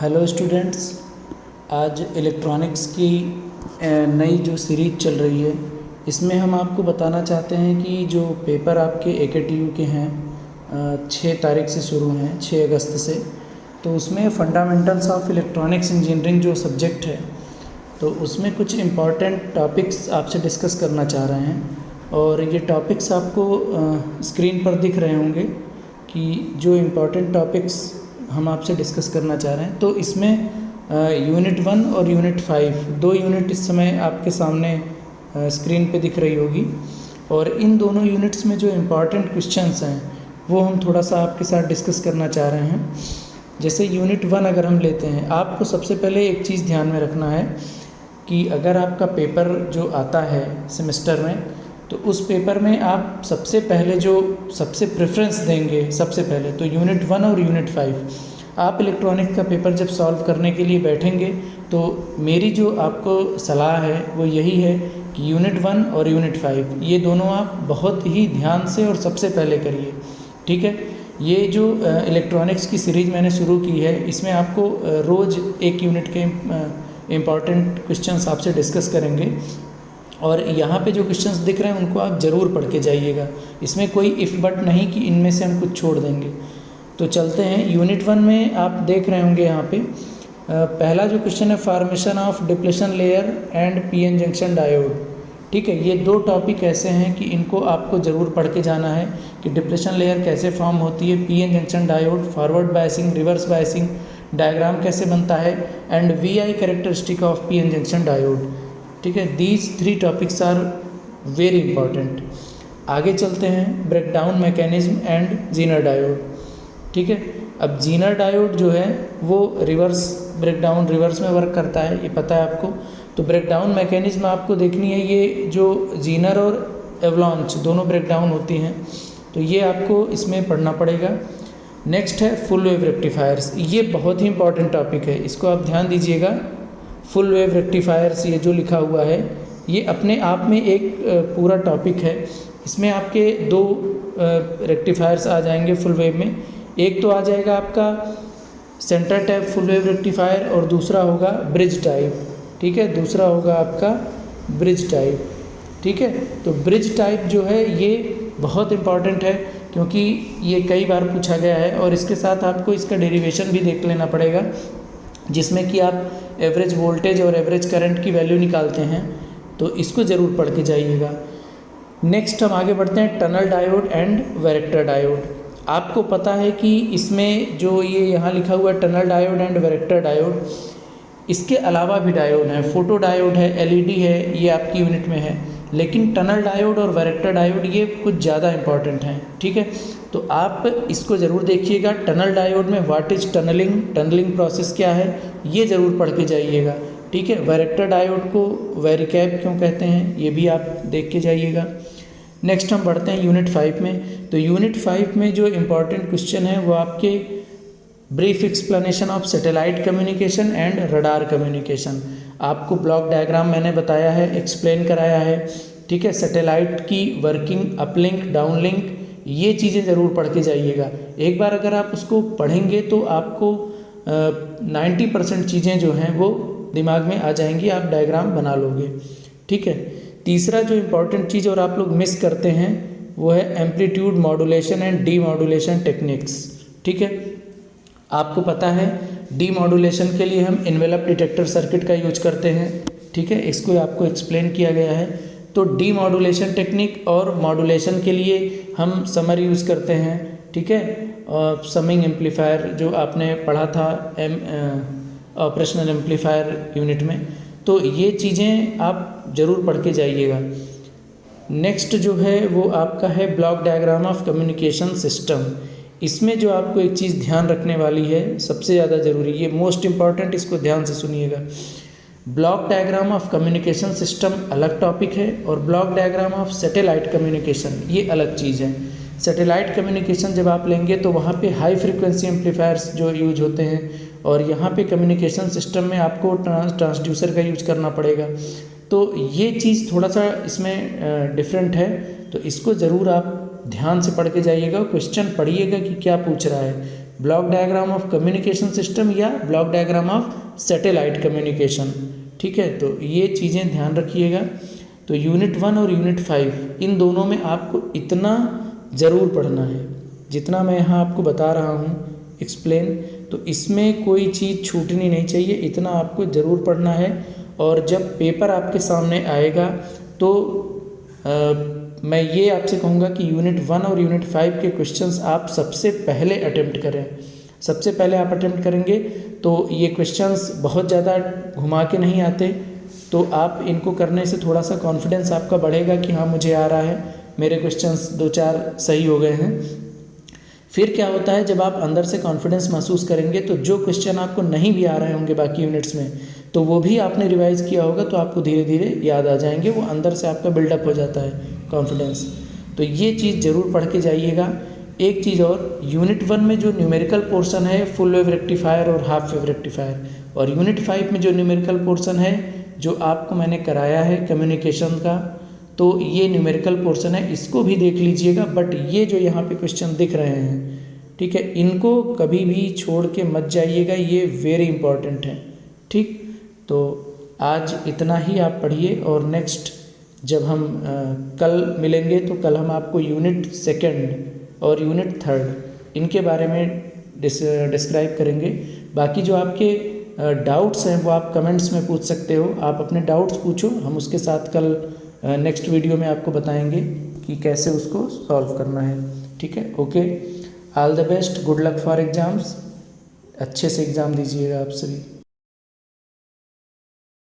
Hello students. आज electronics की नई जो सीरीज चल रही है, इसमें हम आपको बताना चाहते हैं कि जो पेपर आपके AKTU के हैं 6 तारीख से शुरू हैं, 6 अगस्त से। तो उसमें फंडामेंटल्स ऑफ इलेक्ट्रॉनिक्स इंजीनियरिंग जो सब्जेक्ट है, तो उसमें कुछ इम्पॉर्टेंट टॉपिक्स आपसे डिस्कस करना चाह रहे हैं। और ये टॉपिक्स आपको स्क्रीन पर दिख रहे होंगे कि जो इम्पॉर्टेंट टॉपिक्स हम आपसे डिस्कस करना चाह रहे हैं। तो इसमें यूनिट 1 और यूनिट 5 दो यूनिट इस समय आपके सामने स्क्रीन पे दिख रही होगी। और इन दोनों यूनिट्स में जो इम्पॉर्टेंट क्वेश्चंस हैं वो हम थोड़ा सा आपके साथ डिस्कस करना चाह रहे हैं। जैसे यूनिट 1 अगर हम लेते हैं, आपको सबसे पहले एक चीज़ ध्यान में रखना है कि अगर आपका पेपर जो आता है सेमेस्टर में, तो उस पेपर में आप सबसे पहले सबसे प्रेफरेंस देंगे सबसे पहले तो यूनिट 1 और यूनिट 5। आप इलेक्ट्रॉनिक का पेपर जब सॉल्व करने के लिए बैठेंगे तो मेरी जो आपको सलाह है वो यही है कि यूनिट 1 और यूनिट 5 ये दोनों आप बहुत ही ध्यान से और सबसे पहले करिए। ठीक है, ये जो इलेक्ट्रॉनिक्स की सीरीज़ मैंने शुरू की है, इसमें आपको रोज़ एक यूनिट के इम्पॉर्टेंट क्वेश्चंस आपसे डिस्कस करेंगे। और यहाँ पे जो क्वेश्चंस दिख रहे हैं उनको आप ज़रूर पढ़ के जाइएगा। इसमें कोई इफ़ बट नहीं कि इनमें से हम कुछ छोड़ देंगे। तो चलते हैं यूनिट 1 में। आप देख रहे होंगे यहाँ पे पहला जो क्वेश्चन है, formation of depletion layer and PN junction diode. ठीक है, ये दो टॉपिक ऐसे हैं कि इनको आपको ज़रूर पढ़ के जाना है कि डिप्लेशन लेयर कैसे फॉर्म होती है, PN junction diode, forward biasing, reverse biasing, diagram कैसे बनता है, and VI characteristic of PN junction diode. ठीक है, these 3 topics are very important. आगे चलते हैं, breakdown mechanism and zener diode. ठीक है, अब जीनर डायोड जो है वो ब्रेकडाउन रिवर्स में वर्क करता है, ये पता है आपको। तो ब्रेकडाउन मैकेनिज्म आपको देखनी है, ये जो जीनर और एवलांच दोनों ब्रेकडाउन होती हैं, तो ये आपको इसमें पढ़ना पड़ेगा। नेक्स्ट है फुल वेव रेक्टिफायर्स। ये बहुत ही इंपॉर्टेंट टॉपिक है, इसको आप ध्यान दीजिएगा। फुल वेव रेक्टिफायर्स, ये जो लिखा हुआ है ये अपने आप में एक पूरा टॉपिक है। इसमें आपके 2 रेक्टिफायर्स आ जाएंगे फुल वेव में। एक तो आ जाएगा आपका centre type full wave rectifier और दूसरा होगा ब्रिज टाइप। ठीक है, दूसरा होगा आपका ब्रिज टाइप। ठीक है, तो ब्रिज टाइप जो है ये बहुत इंपॉर्टेंट है क्योंकि ये कई बार पूछा गया है। और इसके साथ आपको इसका डेरिवेशन भी देख लेना पड़ेगा, जिसमें कि आप एवरेज वोल्टेज और एवरेज करंट की वैल्यू निकालते हैं। तो इसको ज़रूर पढ़ के जाइएगा। नेक्स्ट हम आगे बढ़ते हैं, tunnel diode and varactor diode. आपको पता है कि इसमें जो ये यहाँ लिखा हुआ है tunnel diode and varactor diode, इसके अलावा भी डायोड हैं, फोटो डायोड है, LED है, ये आपकी यूनिट में है। लेकिन टनल डायोड और वैरेक्टर डायोड ये कुछ ज़्यादा इंपॉर्टेंट हैं। ठीक है, तो आप इसको ज़रूर देखिएगा। टनल डायोड में व्हाट इज़ टनलिंग प्रोसेस क्या है, ये ज़रूर पढ़ के जाइएगा। ठीक है, वैरेक्टर डायोड को वैरिकैप क्यों कहते हैं, ये भी आप देख के जाइएगा। नेक्स्ट हम बढ़ते हैं यूनिट 5 में। तो यूनिट 5 में जो इम्पॉर्टेंट क्वेश्चन है वो आपके brief explanation of satellite communication and radar communication. आपको ब्लॉक डायग्राम मैंने बताया है, एक्सप्लेन कराया है। ठीक है, सैटेलाइट की वर्किंग, अपलिंक, डाउनलिंक, ये चीज़ें ज़रूर पढ़ के जाइएगा। एक बार अगर आप उसको पढ़ेंगे तो आपको 90% चीज़ें जो हैं वो दिमाग में आ जाएंगी, आप डायग्राम बना लोगे। ठीक है, तीसरा जो इम्पॉर्टेंट चीज़ और आप लोग मिस करते हैं वो है amplitude modulation and demodulation techniques. ठीक है, आपको पता है डीमॉड्यूलेशन के लिए हम इन्वेलप डिटेक्टर सर्किट का यूज करते हैं। ठीक है, इसको आपको एक्सप्लेन किया गया है। तो डीमॉड्यूलेशन टेक्निक और मॉड्यूलेशन के लिए हम समर यूज़ करते हैं। ठीक है, समिंग एम्पलीफायर जो आपने पढ़ा था ऑपरेशनल एम्पलीफायर यूनिट में, तो ये चीज़ें आप ज़रूर पढ़ के जाइएगा। नेक्स्ट जो है वो आपका है block diagram of communication system. इसमें जो आपको एक चीज़ ध्यान रखने वाली है सबसे ज़्यादा ज़रूरी, ये मोस्ट इम्पॉर्टेंट, इसको ध्यान से सुनिएगा। Block diagram of communication system अलग टॉपिक है और block diagram of satellite communication ये अलग चीज़ है। सैटेलाइट कम्युनिकेशन जब आप लेंगे तो वहाँ पे हाई फ्रीक्वेंसी एम्पलीफायर्स जो यूज होते हैं, और यहाँ पे कम्युनिकेशन सिस्टम में आपको ट्रांसड्यूसर का यूज करना पड़ेगा। तो ये चीज़ थोड़ा सा इसमें डिफरेंट है, तो इसको ज़रूर आप ध्यान से पढ़ के जाइएगा। क्वेश्चन पढ़िएगा कि क्या पूछ रहा है। Block diagram of communication system या block diagram of satellite communication. ठीक है, तो ये चीज़ें ध्यान रखिएगा। तो यूनिट 1 और यूनिट 5 इन दोनों में आपको इतना ज़रूर पढ़ना है जितना मैं यहाँ आपको बता रहा हूँ एक्सप्लेन, तो इसमें कोई चीज़ छूटनी नहीं चाहिए, इतना आपको ज़रूर पढ़ना है। और जब पेपर आपके सामने आएगा तो मैं ये आपसे कहूँगा कि यूनिट 1 और यूनिट 5 के क्वेश्चंस आप सबसे पहले अटेम्प्ट करें। सबसे पहले आप अटेम्प्ट करेंगे तो ये क्वेश्चंस बहुत ज़्यादा घुमा के नहीं आते, तो आप इनको करने से थोड़ा सा कॉन्फिडेंस आपका बढ़ेगा कि हाँ मुझे आ रहा है, मेरे क्वेश्चंस 2-4 सही हो गए हैं। फिर क्या होता है, जब आप अंदर से कॉन्फिडेंस महसूस करेंगे तो जो क्वेश्चन आपको नहीं भी आ रहे होंगे बाकी यूनिट्स में, तो वो भी आपने रिवाइज़ किया होगा तो आपको धीरे धीरे याद आ जाएंगे, वो अंदर से आपका बिल्डअप हो जाता है कॉन्फिडेंस। तो ये चीज़ ज़रूर पढ़ के जाइएगा। एक चीज़ और, यूनिट 1 में जो न्यूमेरिकल पोर्शन है फुल वेव रेक्टिफायर और हाफ वेव रेक्टिफायर, और यूनिट 5 में जो न्यूमेरिकल पोर्शन है जो आपको मैंने कराया है कम्युनिकेशन का, तो ये न्यूमेरिकल पोर्शन है, इसको भी देख लीजिएगा। बट ये जो यहाँ पे क्वेश्चन दिख रहे हैं, ठीक है, इनको कभी भी छोड़ के मत जाइएगा, ये वेरी इंपॉर्टेंट है। ठीक, तो आज इतना ही आप पढ़िए, और नेक्स्ट जब हम कल मिलेंगे तो कल हम आपको यूनिट 2 और यूनिट 3 इनके बारे में डिस्क्राइब करेंगे। बाकी जो आपके डाउट्स हैं वो आप कमेंट्स में पूछ सकते हो, आप अपने डाउट्स पूछो, हम उसके साथ कल नेक्स्ट वीडियो में आपको बताएंगे कि कैसे उसको सॉल्व करना है। ठीक है, okay, all the best, good luck for exams, अच्छे से एग्ज़ाम दीजिएगा आप सभी।